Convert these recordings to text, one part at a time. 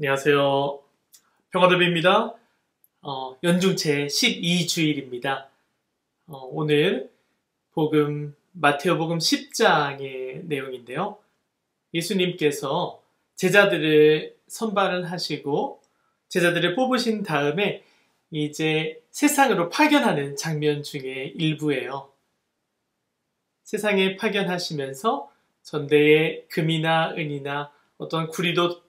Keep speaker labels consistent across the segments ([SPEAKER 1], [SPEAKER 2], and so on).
[SPEAKER 1] 안녕하세요. 평화도비입니다. 연중 제 12주일입니다. 오늘 마테오복음 10장의 내용인데요. 예수님께서 제자들을 선발을 하시고 제자들을 뽑으신 다음에 이제 세상으로 파견하는 장면 중에 일부예요. 세상에 파견하시면서 전대에 금이나 은이나 어떤 구리도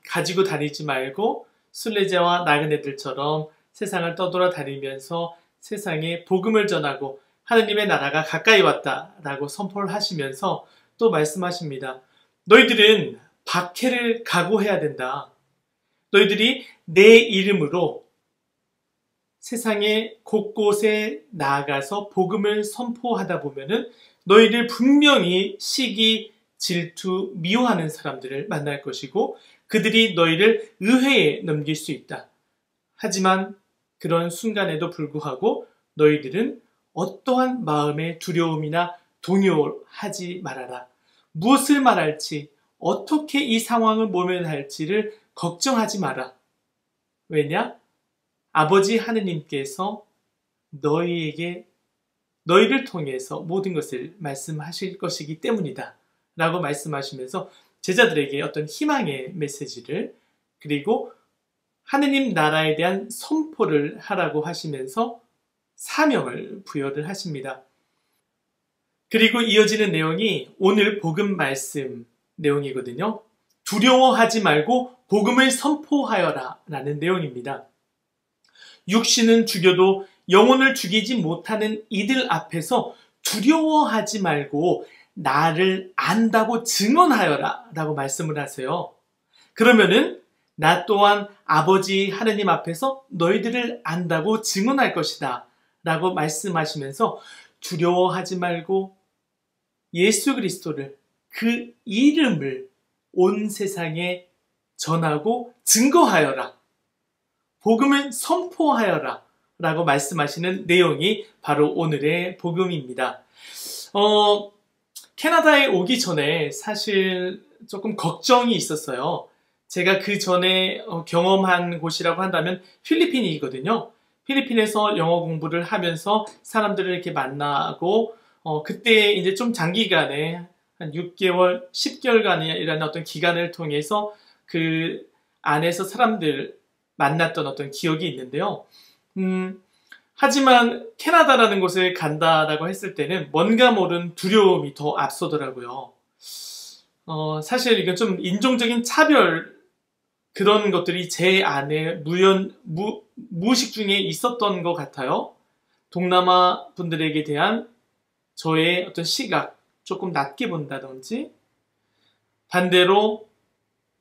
[SPEAKER 1] 가지고 다니지 말고 순례자와 나그네들처럼 세상을 떠돌아다니면서 세상에 복음을 전하고 하느님의 나라가 가까이 왔다라고 선포를 하시면서 또 말씀하십니다. 너희들은 박해를 각오해야 된다. 너희들이 내 이름으로 세상의 곳곳에 나아가서 복음을 선포하다 보면은 너희들 분명히 시기, 질투, 미워하는 사람들을 만날 것이고 그들이 너희를 의회에 넘길 수 있다. 하지만 그런 순간에도 불구하고 너희들은 어떠한 마음의 두려움이나 동요하지 말아라. 무엇을 말할지, 어떻게 이 상황을 모면할지를 걱정하지 마라. 왜냐? 아버지 하느님께서 너희를 통해서 모든 것을 말씀하실 것이기 때문이다. 라고 말씀하시면서 제자들에게 어떤 희망의 메시지를 그리고 하느님 나라에 대한 선포를 하라고 하시면서 사명을 부여를 하십니다. 그리고 이어지는 내용이 오늘 복음 말씀 내용이거든요. 두려워하지 말고 복음을 선포하여라 라는 내용입니다. 육신은 죽여도 영혼을 죽이지 못하는 이들 앞에서 두려워하지 말고 나를 안다고 증언하여라 라고 말씀을 하세요. 그러면은 나 또한 아버지 하느님 앞에서 너희들을 안다고 증언할 것이다 라고 말씀하시면서 두려워하지 말고 예수 그리스도를 그 이름을 온 세상에 전하고 증거하여라. 복음을 선포하여라 라고 말씀하시는 내용이 바로 오늘의 복음입니다. 캐나다에 오기 전에 사실 조금 걱정이 있었어요. 제가 그 전에 경험한 곳이라고 한다면 필리핀이거든요. 필리핀에서 영어 공부를 하면서 사람들을 이렇게 만나고 그때 이제 좀 장기간에 한 6개월, 10개월간이라는 어떤 기간을 통해서 그 안에서 사람들 만났던 어떤 기억이 있는데요. 하지만 캐나다라는 곳에 간다라고 했을 때는 뭔가 모른 두려움이 더 앞서더라고요. 사실 이건 좀 인종적인 차별 그런 것들이 제 안에 무의식 중에 있었던 것 같아요. 동남아 분들에게 대한 저의 어떤 시각 조금 낮게 본다든지 반대로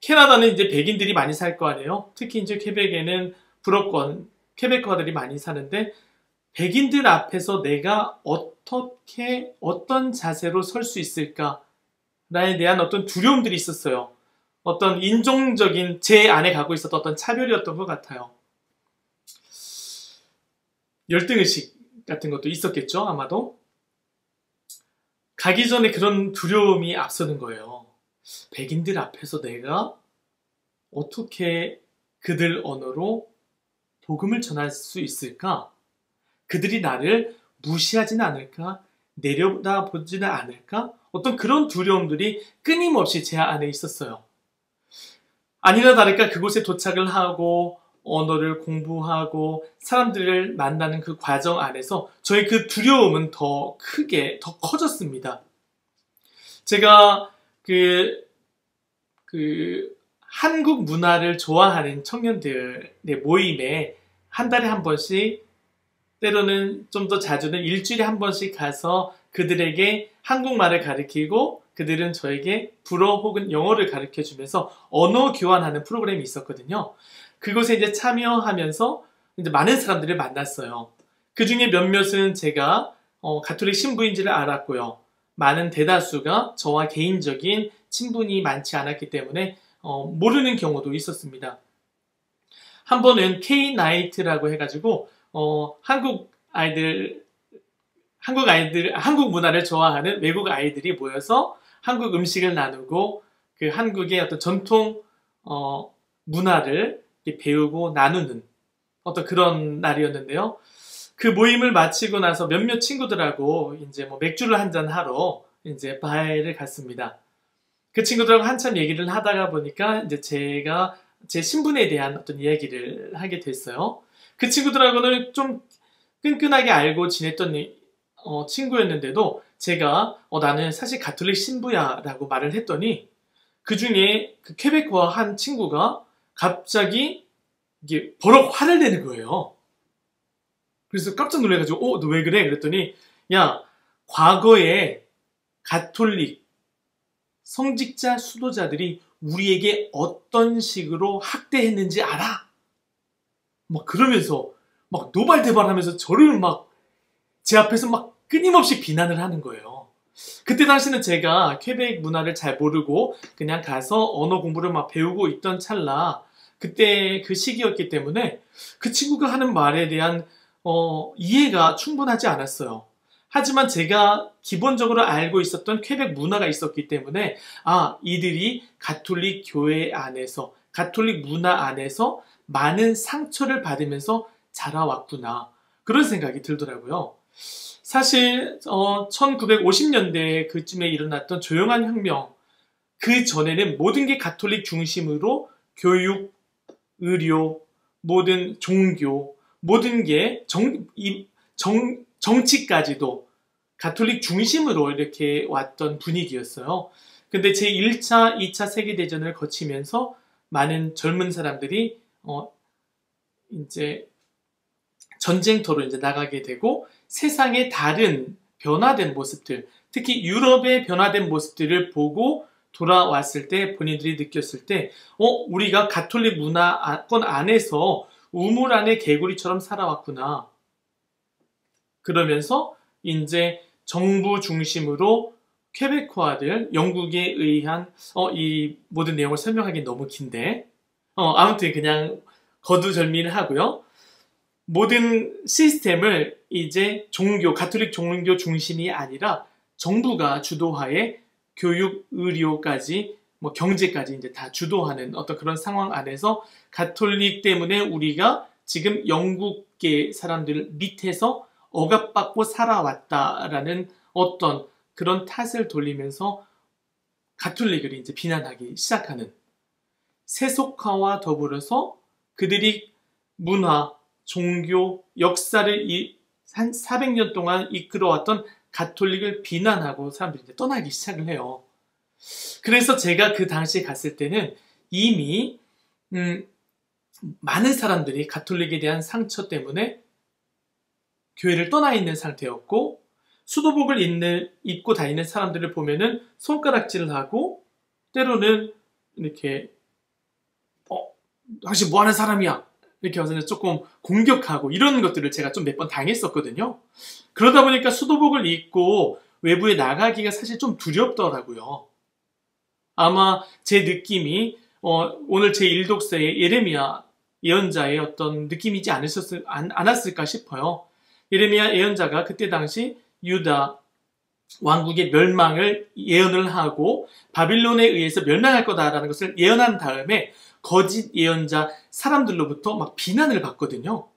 [SPEAKER 1] 캐나다는 이제 백인들이 많이 살 거 아니에요. 특히 이제 퀘벡에는 불어권 퀘베커들이 많이 사는데 백인들 앞에서 내가 어떤 자세로 설 수 있을까에 대한 어떤 두려움들이 있었어요. 어떤 인종적인 제 안에 갖고 있었던 어떤 차별이었던 것 같아요. 열등의식 같은 것도 있었겠죠, 아마도. 가기 전에 그런 두려움이 앞서는 거예요. 백인들 앞에서 내가 어떻게 그들 언어로 복음을 전할 수 있을까? 그들이 나를 무시하지는 않을까? 내려다보지는 않을까? 어떤 그런 두려움들이 끊임없이 제 안에 있었어요. 아니나 다를까 그곳에 도착을 하고 언어를 공부하고 사람들을 만나는 그 과정 안에서 저의 그 두려움은 더 커졌습니다. 제가 한국 문화를 좋아하는 청년들의 모임에 한 달에 한 번씩 때로는 좀 더 자주는 일주일에 한 번씩 가서 그들에게 한국말을 가르치고 그들은 저에게 불어 혹은 영어를 가르쳐 주면서 언어 교환하는 프로그램이 있었거든요. 그곳에 이제 참여하면서 이제 많은 사람들을 만났어요. 그 중에 몇몇은 제가 가톨릭 신부인지를 알았고요. 많은 대다수가 저와 개인적인 친분이 많지 않았기 때문에 모르는 경우도 있었습니다. 한 번은 K-나이트라고 해가지고 한국 문화를 좋아하는 외국 아이들이 모여서 한국 음식을 나누고 그 한국의 어떤 전통 문화를 배우고 나누는 어떤 그런 날이었는데요. 그 모임을 마치고 나서 몇몇 친구들하고 이제 뭐 맥주를 한잔 하러 이제 바에를 갔습니다. 그 친구들하고 한참 얘기를 하다가 보니까 이제 제가 제 신분에 대한 어떤 이야기를 하게 됐어요. 그 친구들하고는 좀 끈끈하게 알고 지냈던 친구였는데도 제가 나는 사실 가톨릭 신부야 라고 말을 했더니 그 중에 그 퀘베커 한 친구가 갑자기 이게 버럭 화를 내는 거예요. 그래서 깜짝 놀래가지고 너 왜 그래? 그랬더니 야, 과거에 가톨릭 성직자 수도자들이 우리에게 어떤 식으로 학대했는지 알아? 막 그러면서 막 노발대발하면서 저를 막 제 앞에서 막 끊임없이 비난을 하는 거예요. 그때 당시는 제가 퀘벡 문화를 잘 모르고 그냥 가서 언어 공부를 막 배우고 있던 찰나 그때 그 시기였기 때문에 그 친구가 하는 말에 대한 이해가 충분하지 않았어요. 하지만 제가 기본적으로 알고 있었던 퀘벡 문화가 있었기 때문에 이들이 가톨릭 교회 안에서 가톨릭 문화 안에서 많은 상처를 받으면서 자라왔구나 그런 생각이 들더라고요. 사실 1950년대 그쯤에 일어났던 조용한 혁명 그 전에는 모든 게 가톨릭 중심으로 교육, 의료, 모든 종교 모든 게 정치까지도 가톨릭 중심으로 이렇게 왔던 분위기였어요. 근데 제1차, 2차 세계대전을 거치면서 많은 젊은 사람들이 이제 전쟁터로 이제 나가게 되고 세상의 다른 변화된 모습들, 특히 유럽의 변화된 모습들을 보고 돌아왔을 때 본인들이 느꼈을 때 우리가 가톨릭 문화권 안에서 우물 안의 개구리처럼 살아왔구나. 그러면서 이제 정부 중심으로 퀘베커아들, 영국에 의한 이 모든 내용을 설명하기 너무 긴데 아무튼 그냥 거두절미를 하고요. 모든 시스템을 이제 가톨릭 종교 중심이 아니라 정부가 주도하에 교육, 의료까지 뭐 경제까지 이제 다 주도하는 어떤 그런 상황 안에서 가톨릭 때문에 우리가 지금 영국계 사람들 밑에서 억압받고 살아왔다라는 어떤 그런 탓을 돌리면서 가톨릭을 이제 비난하기 시작하는 세속화와 더불어서 그들이 문화, 종교, 역사를 한 400년 동안 이끌어왔던 가톨릭을 비난하고 사람들이 이제 떠나기 시작을 해요. 그래서 제가 그 당시에 갔을 때는 이미 많은 사람들이 가톨릭에 대한 상처 때문에 교회를 떠나 있는 상태였고 수도복을 입고 다니는 사람들을 보면은 손가락질을 하고 때로는 이렇게 당신 뭐 하는 사람이야? 이렇게 와서 조금 공격하고 이런 것들을 제가 좀 몇 번 당했었거든요. 그러다 보니까 수도복을 입고 외부에 나가기가 사실 좀 두렵더라고요. 아마 제 느낌이 오늘 제 일독서의 예레미야 예언자의 어떤 느낌이지 않았을까 싶어요. 예레미야 예언자가 그때 당시 유다 왕국의 멸망을 예언을 하고 바빌론에 의해서 멸망할 거다라는 것을 예언한 다음에 거짓 예언자 사람들로부터 막 비난을 받거든요.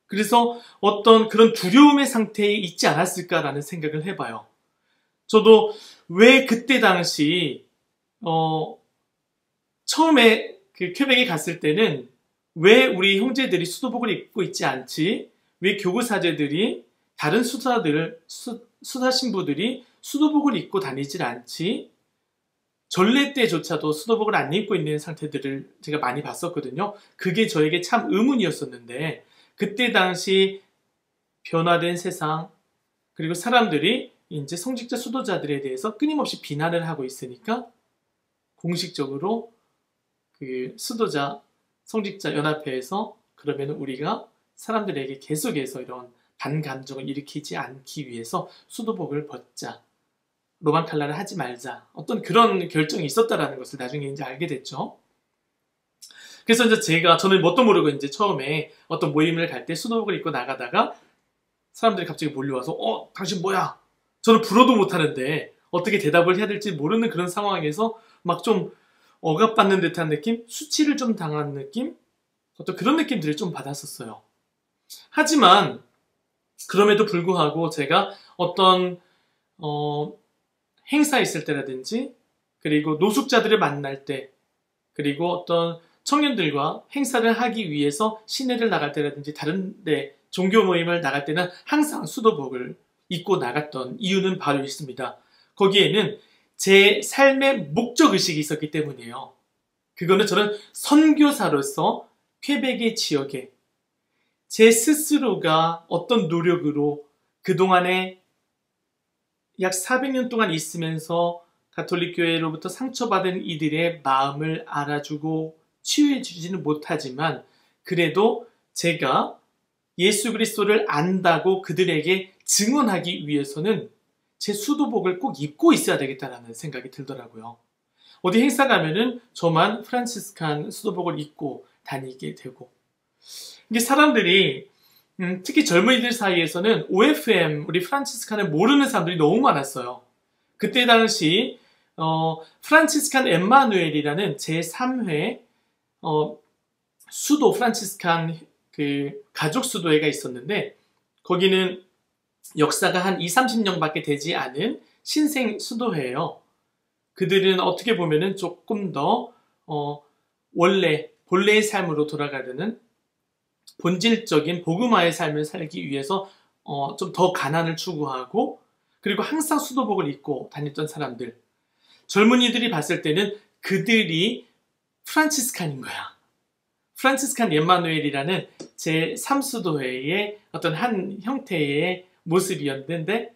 [SPEAKER 1] 그래서 어떤 그런 두려움의 상태에 있지 않았을까라는 생각을 해봐요. 저도 왜 그때 당시 처음에 그 퀘벡에 갔을 때는 왜 우리 형제들이 수도복을 입고 있지 않지? 왜 교구사제들이 다른 수사 신부들이 수도복을 입고 다니질 않지? 전례 때조차도 수도복을 안 입고 있는 상태들을 제가 많이 봤었거든요. 그게 저에게 참 의문이었었는데 그때 당시 변화된 세상 그리고 사람들이 이제 성직자 수도자들에 대해서 끊임없이 비난을 하고 있으니까 공식적으로 그 수도자 성직자 연합회에서 그러면 우리가 사람들에게 계속해서 이런 반감정을 일으키지 않기 위해서 수도복을 벗자. 로만 칼라를 하지 말자. 어떤 그런 결정이 있었다라는 것을 나중에 이제 알게 됐죠. 그래서 이제 저는 뭣도 모르고 이제 처음에 어떤 모임을 갈 때 수도복을 입고 나가다가 사람들이 갑자기 몰려와서 당신 뭐야? 저는 불어도 못하는데 어떻게 대답을 해야 될지 모르는 그런 상황에서 막 좀 억압받는 듯한 느낌, 수치를 좀 당한 느낌, 어떤 그런 느낌들을 좀 받았었어요. 하지만 그럼에도 불구하고 제가 어떤 행사 있을 때라든지, 그리고 노숙자들을 만날 때, 그리고 어떤 청년들과 행사를 하기 위해서 시내를 나갈 때라든지 다른 데 종교 모임을 나갈 때는 항상 수도복을 입고 나갔던 이유는 바로 있습니다. 거기에는 제 삶의 목적의식이 있었기 때문이에요. 그거는 저는 선교사로서 퀘벡의 지역에 제 스스로가 어떤 노력으로 그동안에 약 400년 동안 있으면서 가톨릭 교회로부터 상처받은 이들의 마음을 알아주고 치유해주지는 못하지만 그래도 제가 예수 그리스도를 안다고 그들에게 증언하기 위해서는 제 수도복을 꼭 입고 있어야 되겠다라는 생각이 들더라고요. 어디 행사 가면은 저만 프란치스칸 수도복을 입고 다니게 되고, 이게 사람들이 특히 젊은이들 사이에서는 OFM, 우리 프란치스칸을 모르는 사람들이 너무 많았어요. 그때 당시 프란치스칸 엠마누엘이라는 제3회 수도 프란치스칸 그 가족 수도회가 있었는데, 거기는 역사가 한 20-30년밖에 되지 않은 신생 수도회예요. 그들은 어떻게 보면은 조금 더 본래의 삶으로 돌아가려는 본질적인 복음화의 삶을 살기 위해서 좀 더 가난을 추구하고, 그리고 항상 수도복을 입고 다녔던 사람들, 젊은이들이 봤을 때는 그들이 프란치스칸인 거야. 프란치스칸 엠마누엘이라는 제3수도회의 어떤 한 형태의 모습이었는데,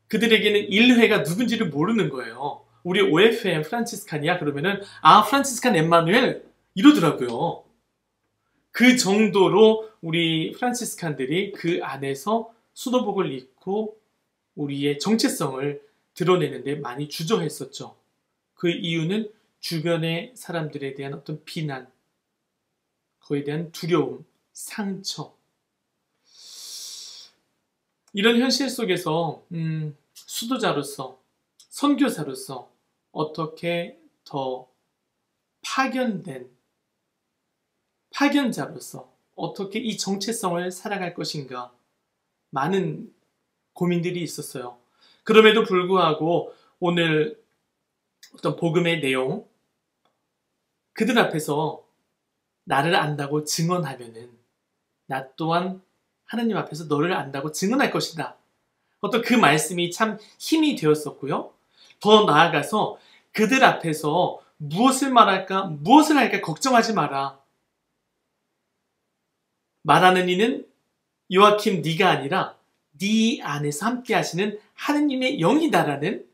[SPEAKER 1] 그들에게는 일회가 누군지를 모르는 거예요. 우리 OFM 프란치스칸이야? 그러면은 프란치스칸 엠마누엘? 이러더라고요. 그 정도로 우리 프란치스칸들이 그 안에서 수도복을 입고 우리의 정체성을 드러내는데 많이 주저했었죠. 그 이유는 주변의 사람들에 대한 어떤 비난, 그에 대한 두려움, 상처, 이런 현실 속에서 수도자로서, 선교사로서 어떻게 더 파견자로서 어떻게 이 정체성을 살아갈 것인가, 많은 고민들이 있었어요. 그럼에도 불구하고 오늘 어떤 복음의 내용, 그들 앞에서 나를 안다고 증언하면은 나 또한 하나님 앞에서 너를 안다고 증언할 것이다. 어떤 그 말씀이 참 힘이 되었었고요. 더 나아가서 그들 앞에서 무엇을 말할까, 무엇을 할까 걱정하지 마라. 말하는 이는 요아킴 네가 아니라 네 안에서 함께 하시는 하느님의 영이다라는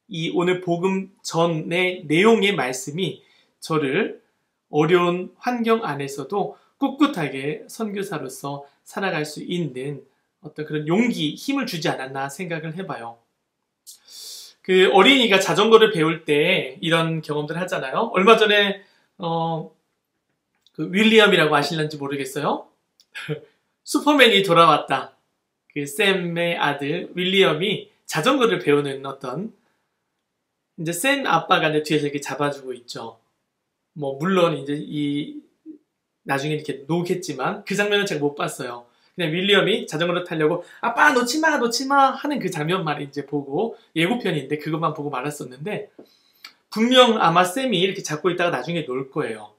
[SPEAKER 1] 이 오늘 복음 전의 내용의 말씀이 저를 어려운 환경 안에서도 꿋꿋하게 선교사로서 살아갈 수 있는 어떤 그런 용기, 힘을 주지 않았나 생각을 해봐요. 그 어린이가 자전거를 배울 때 이런 경험들 하잖아요. 얼마 전에 그 윌리엄이라고 아실런지 모르겠어요. 슈퍼맨이 돌아왔다. 그 샘의 아들 윌리엄이 자전거를 배우는 어떤, 이제 샘 아빠가 내 뒤에서 이렇게 잡아주고 있죠. 뭐 물론 이제 나중에 이렇게 놓겠지만 그 장면은 제가 못 봤어요. 그냥 윌리엄이 자전거를 타려고 아빠 놓지 마 하는 그 장면만 이제 보고, 예고편인데 그것만 보고 말았었는데, 분명 아마 샘이 이렇게 잡고 있다가 나중에 놓을 거예요.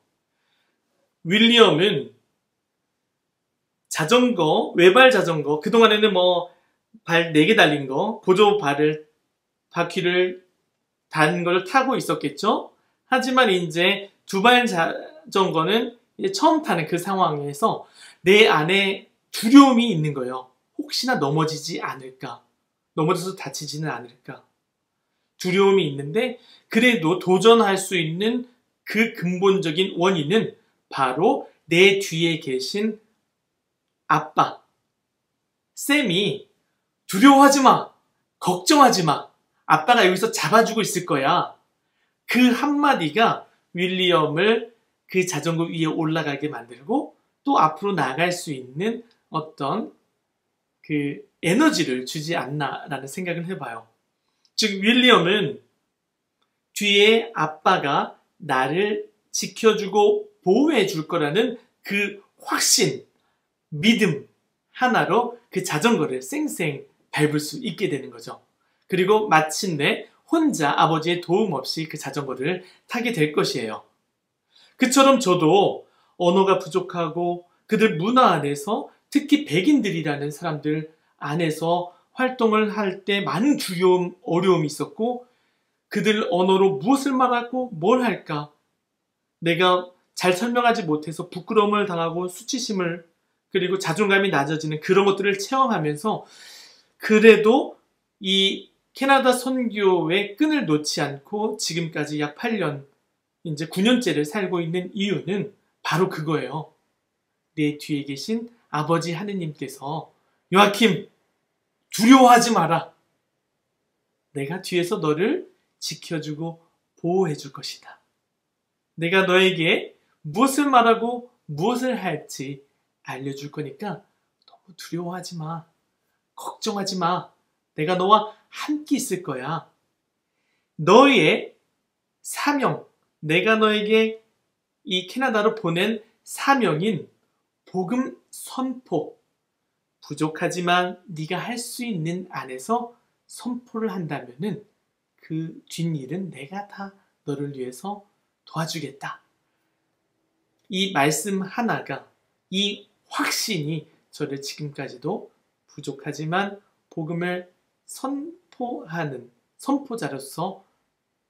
[SPEAKER 1] 윌리엄은 자전거, 외발 자전거, 그동안에는 뭐 발 4개 달린 거, 보조 바퀴를 단 걸 타고 있었겠죠? 하지만 이제 2발 자전거는 이제 처음 타는 그 상황에서 내 안에 두려움이 있는 거예요. 혹시나 넘어지지 않을까? 넘어져서 다치지는 않을까? 두려움이 있는데, 그래도 도전할 수 있는 그 근본적인 원인은 바로 내 뒤에 계신 아빠, 샘이 두려워하지 마, 걱정하지 마, 아빠가 여기서 잡아주고 있을 거야. 그 한마디가 윌리엄을 그 자전거 위에 올라가게 만들고 또 앞으로 나갈 수 있는 어떤 그 에너지를 주지 않나라는 생각을 해봐요. 즉 윌리엄은 뒤에 아빠가 나를 지켜주고 보호해 줄 거라는 그 확신, 믿음 하나로 그 자전거를 쌩쌩 밟을 수 있게 되는 거죠. 그리고 마침내 혼자 아버지의 도움 없이 그 자전거를 타게 될 것이에요. 그처럼 저도 언어가 부족하고 그들 문화 안에서 특히 백인들이라는 사람들 안에서 활동을 할 때 많은 두려움, 어려움이 있었고 그들 언어로 무엇을 말하고 뭘 할까? 내가 잘 설명하지 못해서 부끄러움을 당하고 수치심을 그리고 자존감이 낮아지는 그런 것들을 체험하면서 그래도 이 캐나다 선교의 끈을 놓지 않고 지금까지 약 8년, 이제 9년째를 살고 있는 이유는 바로 그거예요. 내 뒤에 계신 아버지 하느님께서 요아킴, 두려워하지 마라. 내가 뒤에서 너를 지켜주고 보호해 줄 것이다. 내가 너에게 무엇을 말하고 무엇을 할지 알려줄 거니까 너무 두려워하지 마. 걱정하지 마. 내가 너와 함께 있을 거야. 너의 사명, 내가 너에게 이 캐나다로 보낸 사명인 복음 선포, 부족하지만 네가 할 수 있는 안에서 선포를 한다면은 그 뒷일은 내가 다 너를 위해서 도와주겠다. 이 말씀 하나가, 이 확신이 저를 지금까지도 부족하지만 복음을 선포하는 선포자로서,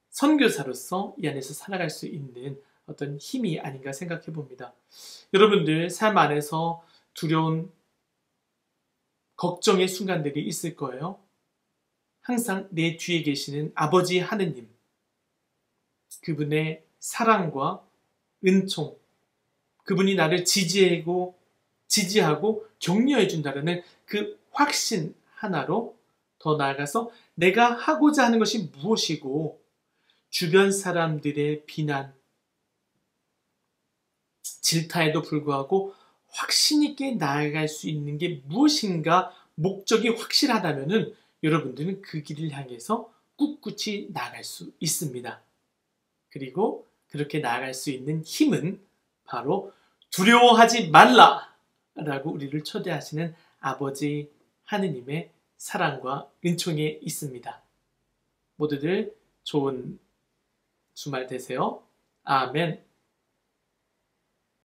[SPEAKER 1] 선교사로서 이 안에서 살아갈 수 있는 어떤 힘이 아닌가 생각해 봅니다. 여러분들 삶 안에서 두려운 걱정의 순간들이 있을 거예요. 항상 내 뒤에 계시는 아버지 하느님, 그분의 사랑과 은총, 그분이 나를 지지하고 격려해 준다는 그 확신 하나로 더 나아가서 내가 하고자 하는 것이 무엇이고 주변 사람들의 비난, 질타에도 불구하고 확신 있게 나아갈 수 있는 게 무엇인가 목적이 확실하다면은 여러분들은 그 길을 향해서 꿋꿋이 나아갈 수 있습니다. 그리고 그렇게 나아갈 수 있는 힘은 바로 두려워하지 말라 라고 우리를 초대하시는 아버지 하느님의 사랑과 은총에 있습니다. 모두들 좋은 주말 되세요. 아멘.